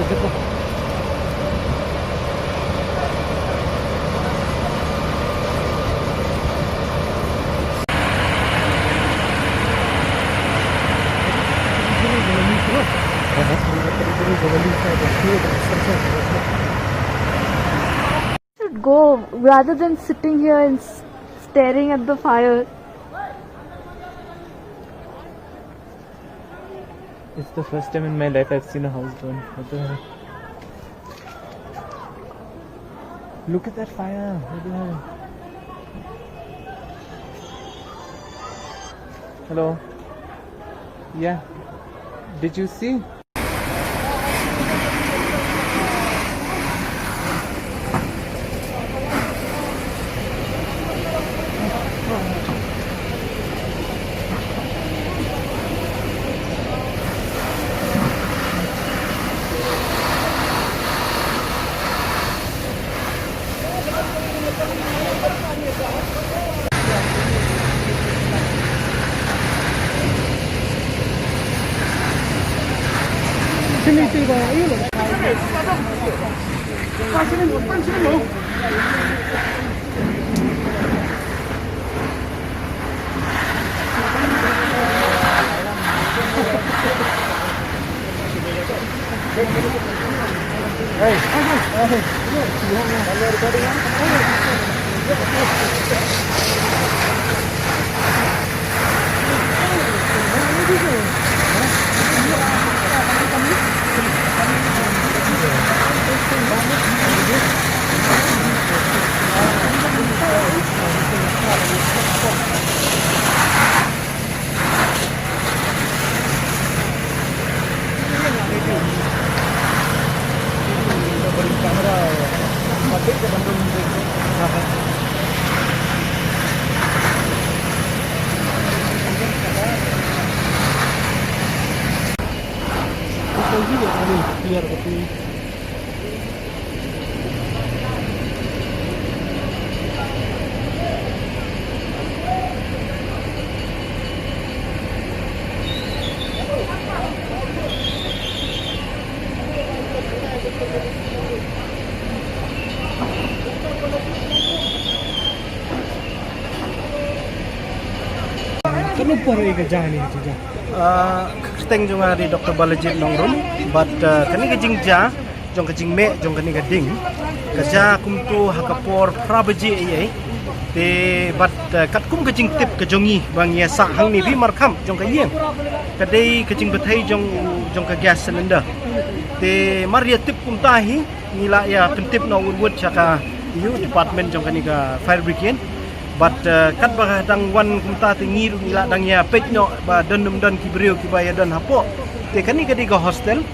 Should go rather than sitting here and staring at the fire. It's the first time in my life I've seen a house burn. What the hell? Look at that fire. What the hell? Hello? Yeah. Did you see? Keteng jong di Dr. Balajit Nongrum, but kani kajing ja, jong kajing me, jong kani kading, kaja kumtu hakapor prabaji ay, te but kat kum kajing tip kajongi bang ya sa hang ni bi markam jong kayeng, kadai kajing betai jong ka gas cylinder, te maria tip kum tahi nila ya kentip na urwut saka you department jong kani ka fire brigade. But kat bah dang wan kumta tingi nila dang ya pej no ba donum don ki brio ki baya don hapo te kani kadi ka hostel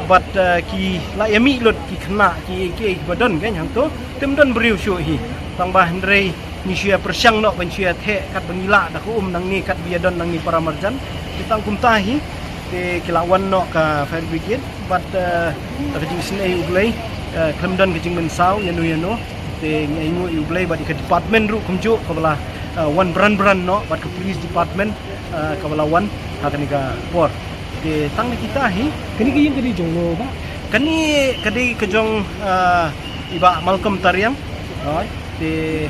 but ki la yami lot ki khna ki badon kan hang to tem don brio shu hi tang bah ndrei ni sia persyang no ban sia the kat bangila da ku nang ni kat bia don nang ni para marjan kitang kumta hi te kilawan no ka fire brigade but kajing sinai uglai klemdon kajing mensau yano te ngayu ublay ba di ka department ru kumju kabala one brand no ba ka police department kabala one hakani ka por te tang kita hi kani kayeng kadi jonglo ba kani kajong iba Malcolm Tariang right te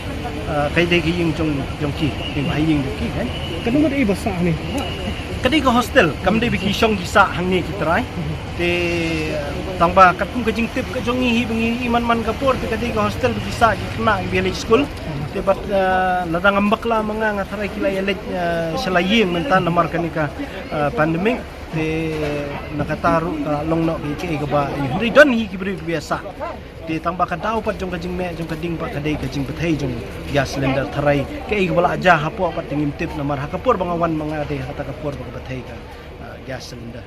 kay de kayeng jongki ting hayeng ki kan kanu ba iba sa ni kadi ka hostel kam de biki song gisa hangni kitrai te tangba katung kajing tip kajongi hi bengi iman man kapor te kadi ka hostel bisa gikna village school te bat ladang ambakla mga ngataray kilay alit salaying mentan namar kanika pandemic te nakataru ka longno ki ka ba hindi don hi kibri biasa te tangba ka daw pat jong kajing me jong kading pa kadai kajing patay jong gas cylinder taray kay ka bala aja hapo pat tingim tip namar hakapor bangawan mga de hata kapor ba patay ka gas cylinder.